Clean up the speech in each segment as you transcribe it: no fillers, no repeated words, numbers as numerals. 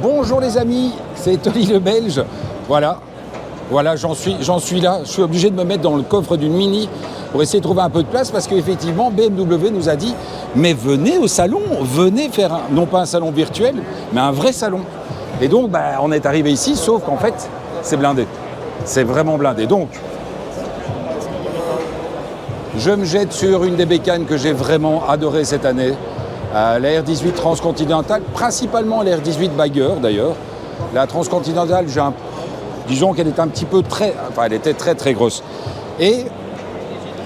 Bonjour les amis, c'est Tony le Belge. Voilà, j'en suis là. Je suis obligé de me mettre dans le coffre d'une Mini pour essayer de trouver un peu de place parce qu'effectivement BMW nous a dit mais venez au salon, venez faire non pas un salon virtuel, mais un vrai salon. Et donc on est arrivé ici, sauf qu'en fait c'est blindé. C'est vraiment blindé. Donc je me jette sur une des bécanes que j'ai vraiment adoré cette année. La R18 Transcontinental, principalement la R18 Bagger d'ailleurs. La Transcontinental, disons qu'elle est un petit peu elle était très très grosse. Et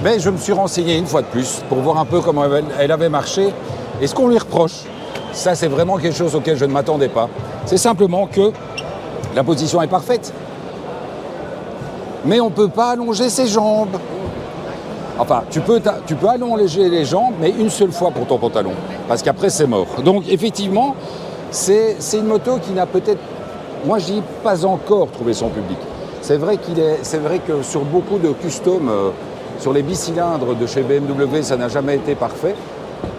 je me suis renseigné une fois de plus pour voir un peu comment elle avait marché. Et ce qu'on lui reproche, ça c'est vraiment quelque chose auquel je ne m'attendais pas, c'est simplement que la position est parfaite. Mais on ne peut pas allonger ses jambes. Enfin, tu peux allonger les jambes, mais une seule fois pour ton pantalon, parce qu'après c'est mort. Donc effectivement, c'est une moto qui n'a peut-être, moi je dis pas encore trouvé son public. C'est vrai que sur beaucoup de custom, sur les bicylindres de chez BMW, ça n'a jamais été parfait.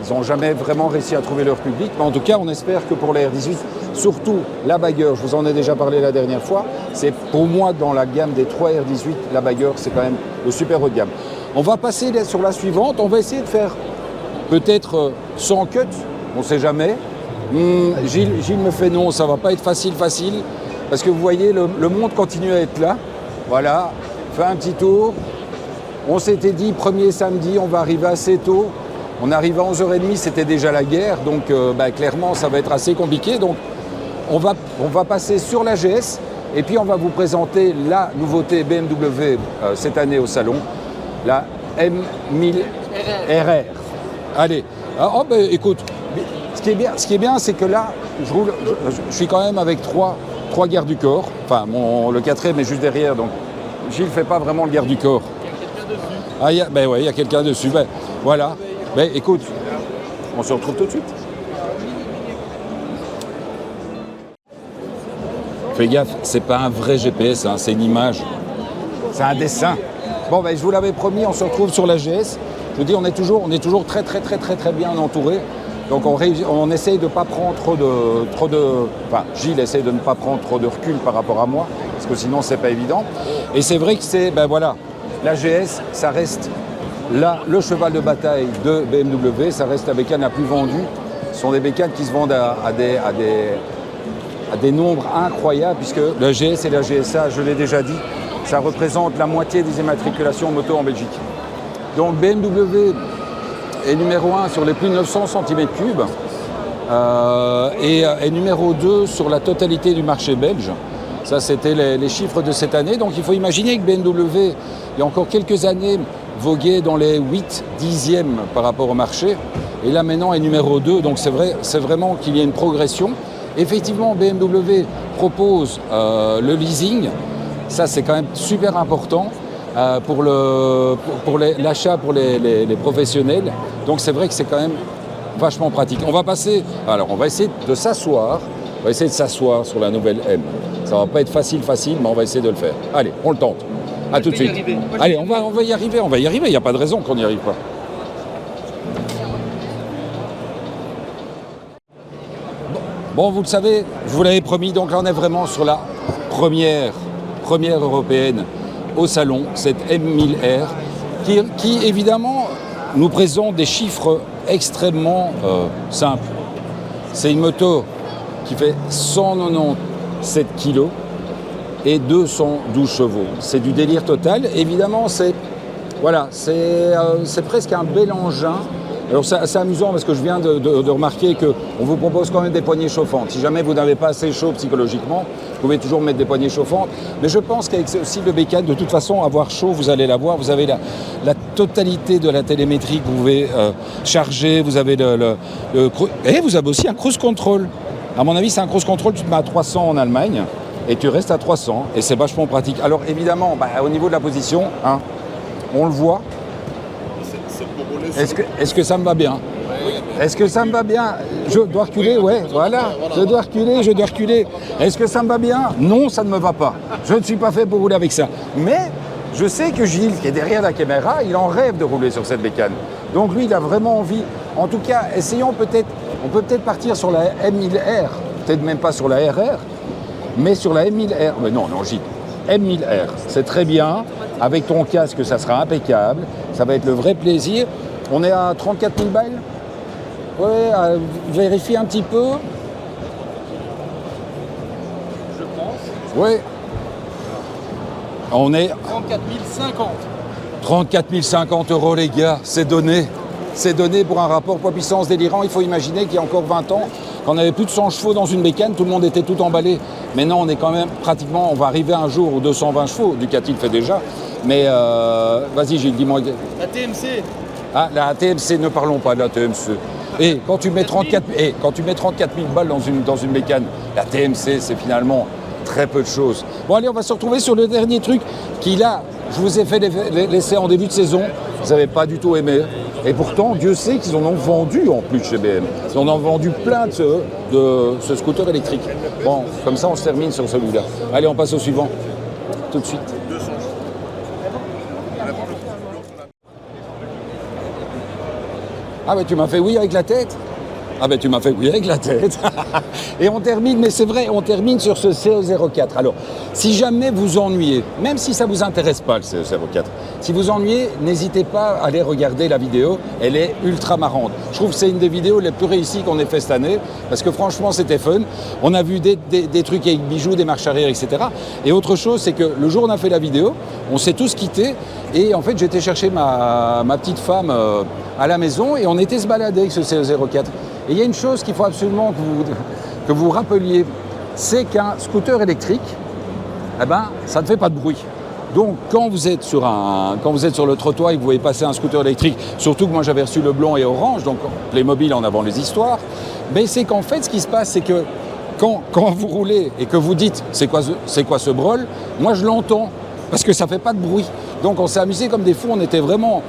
Ils n'ont jamais vraiment réussi à trouver leur public, mais en tout cas on espère que pour la R18, surtout la Bagger, je vous en ai déjà parlé la dernière fois, c'est pour moi dans la gamme des 3 R18, la Bagger c'est quand même le super haut de gamme. On va passer sur la suivante, on va essayer de faire peut-être sans cut, on ne sait jamais. Gilles me fait non, ça ne va pas être facile, parce que vous voyez, le monde continue à être là. Voilà, fait un petit tour. On s'était dit, premier samedi, on va arriver assez tôt. On arrive à 11h30, c'était déjà la guerre, donc clairement, ça va être assez compliqué. Donc, on va passer sur la GS, et puis on va vous présenter la nouveauté BMW cette année au salon. La M1000 RR. Allez. Écoute, ce qui est bien, c'est que là, je suis quand même avec trois gardes du corps. Enfin, le quatrième est juste derrière, donc Gilles ne fait pas vraiment le garde du corps. Il y a quelqu'un dessus. Il y a quelqu'un dessus. Voilà. Écoute, on se retrouve tout de suite. Fais gaffe, c'est pas un vrai GPS, hein, c'est une image. C'est un dessin. Bon, je vous l'avais promis, on se retrouve sur la GS. Je vous dis, on est toujours très bien entouré. Donc on essaye de ne pas prendre Enfin, Gilles essaye de ne pas prendre trop de recul par rapport à moi, parce que sinon c'est pas évident. Et c'est vrai que la GS, ça reste là le cheval de bataille de BMW, ça reste la bécane la plus vendue. Ce sont des bécanes qui se vendent à des nombres incroyables, puisque la GS et la GSA, je l'ai déjà dit, ça représente la moitié des immatriculations moto en Belgique. Donc BMW est numéro 1 sur les plus de 900 cm3 et est numéro 2 sur la totalité du marché belge. Ça, c'était les chiffres de cette année. Donc il faut imaginer que BMW, il y a encore quelques années, voguait dans les 8/10e par rapport au marché. Et là maintenant est numéro 2. Donc c'est vraiment qu'il y a une progression. Effectivement, BMW propose le leasing. Ça, c'est quand même super important pour l'achat pour les professionnels. Donc, c'est vrai que c'est quand même vachement pratique. On va essayer de s'asseoir. On va essayer de s'asseoir sur la nouvelle M. Ça va pas être facile, mais on va essayer de le faire. Allez, on le tente. À tout de suite. Allez, on va y arriver. Il n'y a pas de raison qu'on n'y arrive pas. Bon, vous le savez, je vous l'avais promis. Donc là, on est vraiment sur la première européenne au salon, cette M1000R, qui évidemment nous présente des chiffres extrêmement C'est une moto qui fait 197 kg et 212 chevaux. C'est du délire total. Évidemment, c'est presque un bel engin. Alors c'est amusant parce que je viens de remarquer qu'on vous propose quand même des poignées chauffantes. Si jamais vous n'avez pas assez chaud psychologiquement, vous pouvez toujours mettre des poignées chauffantes. Mais je pense qu'avec ce style de bécane, de toute façon, avoir chaud, vous allez l'avoir. Vous avez la totalité de la télémétrie que vous pouvez charger. Vous avez et vous avez aussi un cruise control. À mon avis, c'est un cruise control, tu te mets à 300 en Allemagne et tu restes à 300. Et c'est vachement pratique. Alors évidemment, au niveau de la position, on le voit. Est-ce que ça me va bien? Est-ce que ça me va bien? Je dois reculer, ouais, voilà. Je dois reculer. Est-ce que ça me va bien? Non, ça ne me va pas. Je ne suis pas fait pour rouler avec ça. Mais je sais que Gilles, qui est derrière la caméra, il en rêve de rouler sur cette bécane. Donc lui, il a vraiment envie. En tout cas, on peut peut-être partir sur la M1000R. peut-être même pas sur la RR, mais sur la M1000R. Mais non, Gilles, M1000R, c'est très bien. Avec ton casque, ça sera impeccable. Ça va être le vrai plaisir. On est à 34 000 balles. Ouais, vérifie un petit peu. Je pense. Oui. On est 34 050. 34 050 euros, les gars, c'est donné. C'est donné pour un rapport poids-puissance délirant. Il faut imaginer qu'il y a encore 20 ans, quand on avait plus de 100 chevaux dans une bécane, tout le monde était tout emballé. Maintenant, on est quand même pratiquement, on va arriver un jour aux 220 chevaux. Ducati le fait déjà. Mais vas-y, Gilles, dis-moi. La TMC. Ah, la TMC, ne parlons pas de la TMC. Et quand tu mets 34 000 balles dans une bécane, la TMC, c'est finalement très peu de choses. Bon, allez, on va se retrouver sur le dernier truc qui, là, je vous ai fait l'essai en début de saison. Vous n'avez pas du tout aimé. Et pourtant, Dieu sait qu'ils en ont vendu en plus chez BM. Ils en ont vendu plein de ce scooter électrique. Bon, comme ça, on se termine sur celui-là. Allez, on passe au suivant. Tout de suite. Ah, bah tu m'as fait oui avec la tête. Ah ben tu m'as fait oui avec la tête. Et on termine, mais c'est vrai, on termine sur ce CO04. Alors, si jamais vous ennuyez, même si ça ne vous intéresse pas le CO04, si vous ennuyez, n'hésitez pas à aller regarder la vidéo, elle est ultra marrante. Je trouve que c'est une des vidéos les plus réussies qu'on ait fait cette année, parce que franchement c'était fun. On a vu des trucs avec bijoux, des marches arrière, etc. Et autre chose, c'est que le jour où on a fait la vidéo, on s'est tous quittés, et en fait j'étais chercher ma petite femme à la maison, et on était se balader avec ce CO04. Et il y a une chose qu'il faut absolument que vous rappeliez, c'est qu'un scooter électrique, eh ben, ça ne fait pas de bruit. Donc quand vous êtes sur le trottoir et que vous voyez passer un scooter électrique, surtout que moi j'avais reçu le blanc et orange, donc les mobiles en avant les histoires, mais c'est qu'en fait ce qui se passe, c'est que quand vous roulez et que vous dites c'est quoi ce brol, moi je l'entends. Parce que ça ne fait pas de bruit. Donc on s'est amusé comme des fous, on était vraiment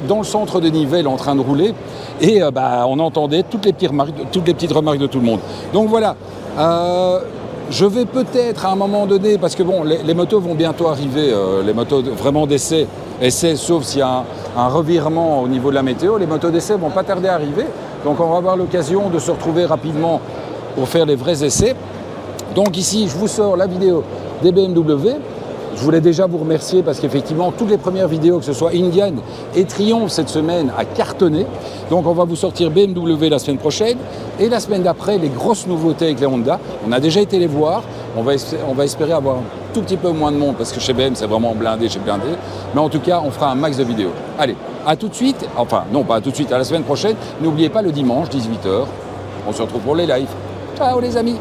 dans le centre de Nivelles en train de rouler et on entendait toutes les petites remarques de tout le monde. Donc voilà, je vais peut-être à un moment donné, parce que bon, les motos vont bientôt arriver, les motos vraiment d'essai, sauf s'il y a un revirement au niveau de la météo, les motos d'essai vont pas tarder à arriver. Donc on va avoir l'occasion de se retrouver rapidement pour faire les vrais essais. Donc ici, je vous sors la vidéo des BMW. Je voulais déjà vous remercier parce qu'effectivement, toutes les premières vidéos, que ce soit Indian et Triumph cette semaine, a cartonné. Donc on va vous sortir BMW la semaine prochaine. Et la semaine d'après, les grosses nouveautés avec les Honda. On a déjà été les voir. On va espérer avoir un tout petit peu moins de monde parce que chez BM, c'est vraiment blindé, chez blindé. Mais en tout cas, on fera un max de vidéos. Allez, à tout de suite. Enfin, non, pas à tout de suite, à la semaine prochaine. N'oubliez pas le dimanche, 18h. On se retrouve pour les lives. Ciao les amis!